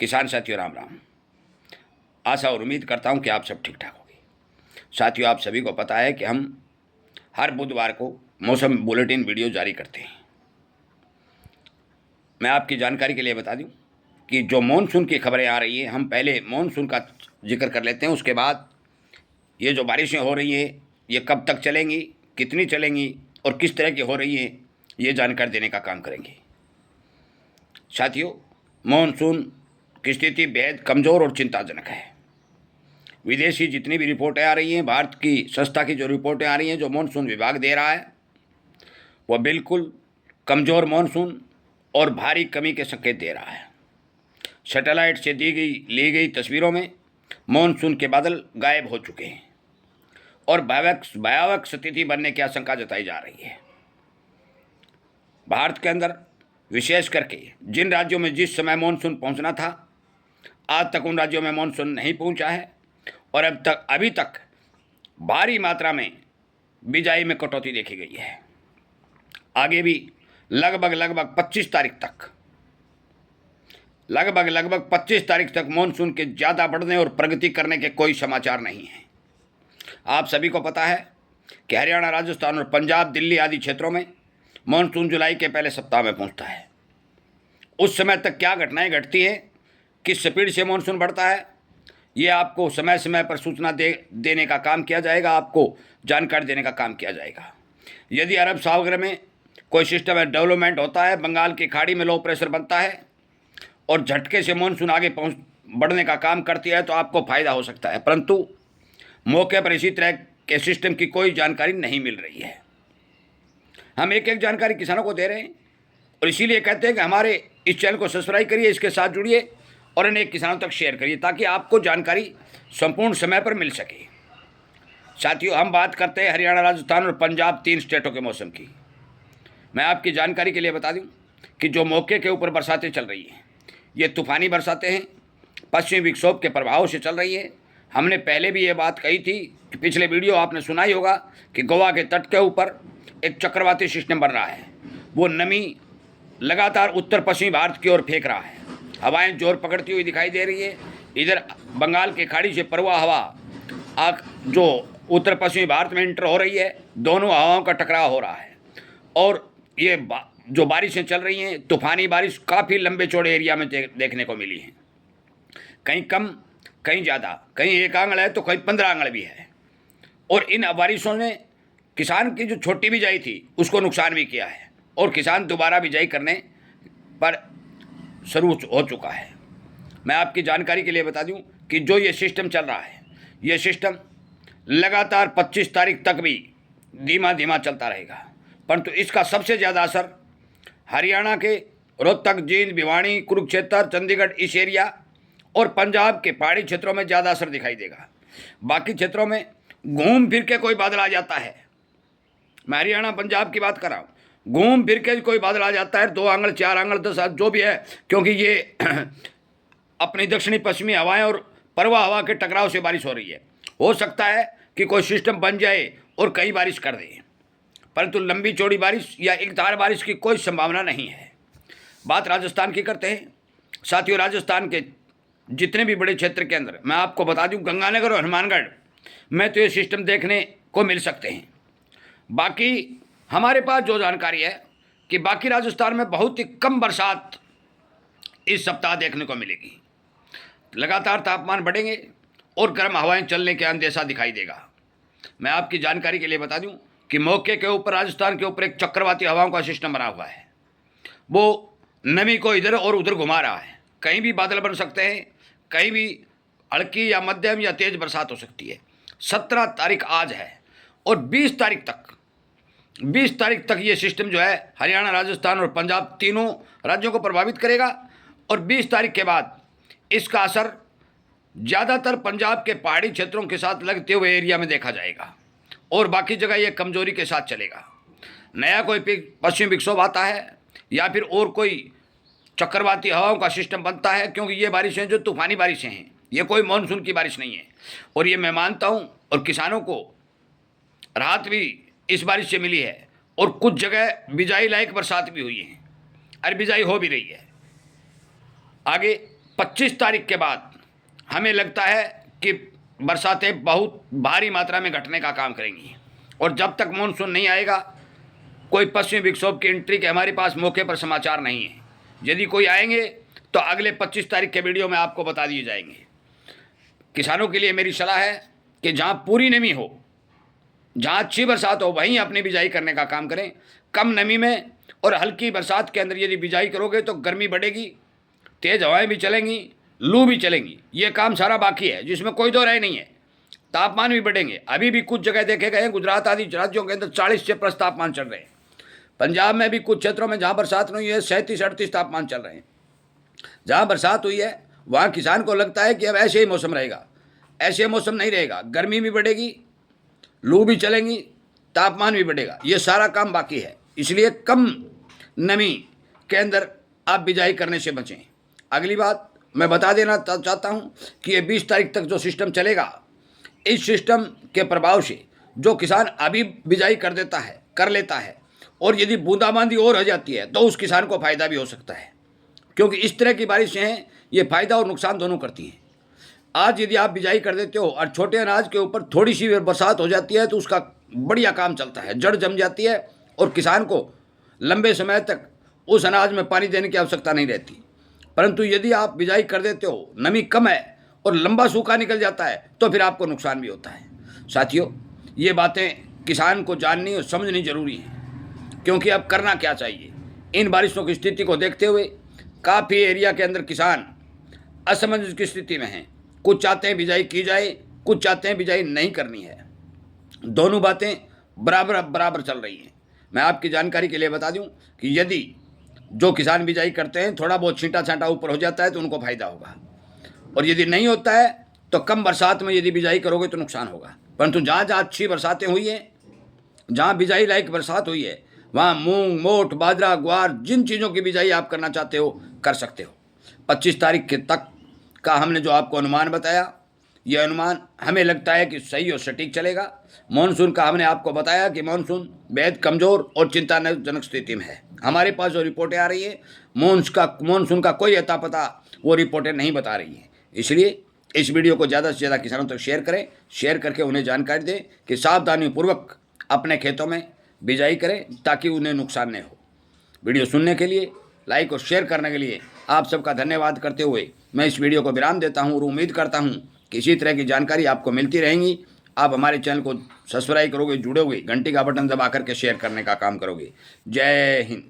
किसान साथियों राम राम। आशा और उम्मीद करता हूं कि आप सब ठीक ठाक होंगे। साथियों, आप सभी को पता है कि हम हर बुधवार को मौसम बुलेटिन वीडियो जारी करते हैं। मैं आपकी जानकारी के लिए बता दूं कि जो मॉनसून की खबरें आ रही हैं, हम पहले मॉनसून का जिक्र कर लेते हैं। उसके बाद ये जो बारिशें हो रही हैं ये कब तक चलेंगी, कितनी चलेंगी और किस तरह की हो रही हैं, ये जानकारी देने का काम करेंगे। साथियों, मॉनसून की स्थिति बेहद कमज़ोर और चिंताजनक है। विदेशी जितनी भी रिपोर्टें आ रही हैं, भारत की संस्था की जो रिपोर्टें आ रही हैं, जो मॉनसून विभाग दे रहा है, वह बिल्कुल कमज़ोर मॉनसून और भारी कमी के संकेत दे रहा है। सैटेलाइट से ली गई तस्वीरों में मॉनसून के बादल गायब हो चुके हैं और भयावह स्थिति बनने की आशंका जताई जा रही है। भारत के अंदर विशेष करके जिन राज्यों में जिस समय मॉनसून पहुंचना था, आज तक उन राज्यों में मॉनसून नहीं पहुंचा है और अभी तक भारी मात्रा में बिजाई में कटौती देखी गई है। आगे भी लगभग 25 तारीख तक मॉनसून के ज़्यादा बढ़ने और प्रगति करने के कोई समाचार नहीं हैं। आप सभी को पता है कि हरियाणा, राजस्थान और पंजाब, दिल्ली आदि क्षेत्रों में मॉनसून जुलाई के पहले सप्ताह में पहुंचता है। उस समय तक क्या घटनाएं घटती हैं, किस स्पीड से मॉनसून बढ़ता है, ये आपको समय समय पर सूचना देने का काम किया जाएगा, आपको जानकारी देने का काम किया जाएगा। यदि अरब सागर में कोई सिस्टम है डेवलपमेंट होता है, बंगाल की खाड़ी में लो प्रेशर बनता है और झटके से मॉनसून आगे बढ़ने का काम करती है, तो आपको फ़ायदा हो सकता है। परंतु मौके पर इसी तरह के सिस्टम की कोई जानकारी नहीं मिल रही है। हम एक एक जानकारी किसानों को दे रहे हैं और इसीलिए कहते हैं कि हमारे इस चैनल को सब्सक्राइब करिए, इसके साथ जुड़िए और अनेक किसानों तक शेयर करिए ताकि आपको जानकारी संपूर्ण समय पर मिल सके। साथियों, हम बात करते हैं हरियाणा, राजस्थान और पंजाब, 3 स्टेटों के मौसम की। मैं आपकी जानकारी के लिए बता दूं कि जो मौके के ऊपर बरसातें चल रही हैं, ये तूफ़ानी बरसातें हैं, पश्चिमी विक्षोभ के प्रभाव से चल रही है। हमने पहले भी ये बात कही थी कि पिछले वीडियो आपने सुना ही होगा कि गोवा के तट के ऊपर एक चक्रवाती सिस्टम बन रहा है। वो नमी लगातार उत्तर पश्चिमी भारत की ओर फेंक रहा है। हवाएं जोर पकड़ती हुई दिखाई दे रही है। इधर बंगाल की खाड़ी से परवा हवा जो उत्तर पश्चिमी भारत में इंटर हो रही है, दोनों हवाओं का टकराव हो रहा है और ये जो बारिशें चल रही हैं, तूफ़ानी बारिश काफ़ी लंबे चौड़े एरिया में देखने को मिली हैं। कहीं कम, कहीं ज़्यादा, कहीं 1 आंगल है तो कहीं 15 आंगल भी है। और इन बारिशों ने किसान की जो छोटी बिजाई थी उसको नुकसान भी किया है और किसान दोबारा बिजाई करने पर शुरू हो चुका है। मैं आपकी जानकारी के लिए बता दूं कि जो ये सिस्टम चल रहा है, ये सिस्टम लगातार 25 तारीख तक भी धीमा धीमा चलता रहेगा, परंतु इसका सबसे ज़्यादा असर हरियाणा के रोहतक, जींद, भिवानी, कुरुक्षेत्र, चंडीगढ़ इस एरिया और पंजाब के पहाड़ी क्षेत्रों में ज़्यादा असर दिखाई देगा। बाकी क्षेत्रों में घूम फिर के कोई बादल आ जाता है। मैं हरियाणा, पंजाब की बात कर रहा हूँ। घूम फिर के कोई बादल आ जाता है, 2 आंगल, 4 आंगल, 10 जो भी है, क्योंकि ये अपनी दक्षिणी पश्चिमी हवाएं और परवा हवा के टकराव से बारिश हो रही है। हो सकता है कि कोई सिस्टम बन जाए और कई बारिश कर दे, परंतु लंबी चौड़ी बारिश या एकधार बारिश की कोई संभावना नहीं है। बात राजस्थान की करते हैं। साथियों, राजस्थान के जितने भी बड़े क्षेत्र के अंदर मैं आपको बता दूं, गंगानगर और हनुमानगढ़ में तो ये सिस्टम देखने को मिल सकते हैं। बाकी हमारे पास जो जानकारी है कि बाकी राजस्थान में बहुत ही कम बरसात इस सप्ताह देखने को मिलेगी। लगातार तापमान बढ़ेंगे और गर्म हवाएं चलने का अंदेशा दिखाई देगा। मैं आपकी जानकारी के लिए बता दूं कि मौके के ऊपर, राजस्थान के ऊपर एक चक्रवाती हवाओं का सिस्टम बना हुआ है। वो नमी को इधर और उधर घुमा रहा है। कहीं भी बादल बन सकते हैं, कहीं भी हल्की या मध्यम या तेज बरसात हो सकती है। 17 तारीख आज है और 20 तारीख तक ये सिस्टम जो है हरियाणा, राजस्थान और पंजाब तीनों राज्यों को प्रभावित करेगा और 20 तारीख के बाद इसका असर ज़्यादातर पंजाब के पहाड़ी क्षेत्रों के साथ लगते हुए एरिया में देखा जाएगा और बाकी जगह ये कमजोरी के साथ चलेगा। नया कोई पश्चिमी विक्षोभ आता है या फिर और कोई चक्रवाती हवाओं का सिस्टम बनता है, क्योंकि ये बारिशें जो तूफ़ानी बारिशें हैं, ये कोई मानसून की बारिश नहीं है। और ये मैं मानता हूँ और किसानों को राहत भी इस बारिश से मिली है और कुछ जगह बिजाई लायक बरसात भी हुई है और बिजाई हो भी रही है। आगे 25 तारीख के बाद हमें लगता है कि बरसातें बहुत भारी मात्रा में घटने का काम करेंगी, और जब तक मानसून नहीं आएगा कोई पश्चिमी विक्षोभ की एंट्री के हमारे पास मौके पर समाचार नहीं है। यदि कोई आएंगे तो अगले 25 तारीख के वीडियो में आपको बता दिए जाएंगे। किसानों के लिए मेरी सलाह है कि जहाँ पूरी नमी हो, जहाँ अच्छी बरसात हो, वहीं अपनी बिजाई करने का काम करें। कम नमी में और हल्की बरसात के अंदर यदि बिजाई करोगे तो गर्मी बढ़ेगी, तेज़ हवाएं भी चलेंगी, लू भी चलेंगी। ये काम सारा बाकी है जिसमें कोई दो राय नहीं है। तापमान भी बढ़ेंगे। अभी भी कुछ जगह देखे गए गुजरात आदि राज्यों के अंदर 40 से प्लस तापमान चल रहे हैं। पंजाब में भी कुछ क्षेत्रों में जहाँ बरसात नहीं हुई है 37-38 तापमान चल रहे हैं। जहाँ बरसात हुई है वहाँ किसान को लगता है कि अब ऐसे ही मौसम रहेगा। ऐसे मौसम नहीं रहेगा, गर्मी भी बढ़ेगी, लू भी चलेंगी, तापमान भी बढ़ेगा। ये सारा काम बाकी है। इसलिए कम नमी के अंदर आप बिजाई करने से बचें। अगली बात मैं बता देना चाहता हूँ कि ये 20 तारीख तक जो सिस्टम चलेगा, इस सिस्टम के प्रभाव से जो किसान अभी बिजाई कर लेता है और यदि बूंदाबांदी और हो जाती है तो उस किसान को फ़ायदा भी हो सकता है, क्योंकि इस तरह की बारिशें हैं ये फ़ायदा और नुकसान दोनों करती हैं। आज यदि आप बिजाई कर देते हो और छोटे अनाज के ऊपर थोड़ी सी बरसात हो जाती है तो उसका बढ़िया काम चलता है, जड़ जम जाती है और किसान को लंबे समय तक उस अनाज में पानी देने की आवश्यकता नहीं रहती। परंतु यदि आप बिजाई कर देते हो, नमी कम है और लंबा सूखा निकल जाता है तो फिर आपको नुकसान भी होता है। साथियों, ये बातें किसान को जाननी और समझनी जरूरी है, क्योंकि अब करना क्या चाहिए। इन बारिशों की स्थिति को देखते हुए काफ़ी एरिया के अंदर किसान असमंजस की स्थिति में हैं। कुछ चाहते हैं बिजाई की जाए, कुछ चाहते हैं बिजाई नहीं करनी है। दोनों बातें बराबर चल रही हैं। मैं आपकी जानकारी के लिए बता दूं कि यदि जो किसान बिजाई करते हैं थोड़ा बहुत छींटा छांटा ऊपर हो जाता है तो उनको फ़ायदा होगा, और यदि नहीं होता है तो कम बरसात में यदि बिजाई करोगे तो नुकसान होगा। परंतु जहाँ जहाँ अच्छी बरसातें हुई हैं, जहाँ बिजाई लायक बरसात हुई है, वहाँ मूंग, मोठ, बाजरा, ग्वार, जिन चीज़ों की बिजाई आप करना चाहते हो कर सकते हो। 25 तारीख के तक का हमने जो आपको अनुमान बताया, ये अनुमान हमें लगता है कि सही और सटीक चलेगा। मानसून का हमने आपको बताया कि मानसून बेहद कमज़ोर और चिंताजनक स्थिति में है। हमारे पास जो रिपोर्टें आ रही है मानसून का कोई अता पता वो रिपोर्टें नहीं बता रही हैं। इसलिए इस वीडियो को ज़्यादा से ज़्यादा किसानों तक शेयर करें, शेयर करके उन्हें जानकारी दें कि सावधानीपूर्वक अपने खेतों में बिजाई करें ताकि उन्हें नुकसान न हो। वीडियो सुनने के लिए, लाइक और शेयर करने के लिए आप सबका धन्यवाद करते हुए मैं इस वीडियो को विराम देता हूं और उम्मीद करता हूं कि इसी तरह की जानकारी आपको मिलती रहेंगी। आप हमारे चैनल को सब्सक्राइब करोगे, जुड़ोगे, घंटी का बटन दबा करके शेयर करने का काम करोगे। जय हिंद।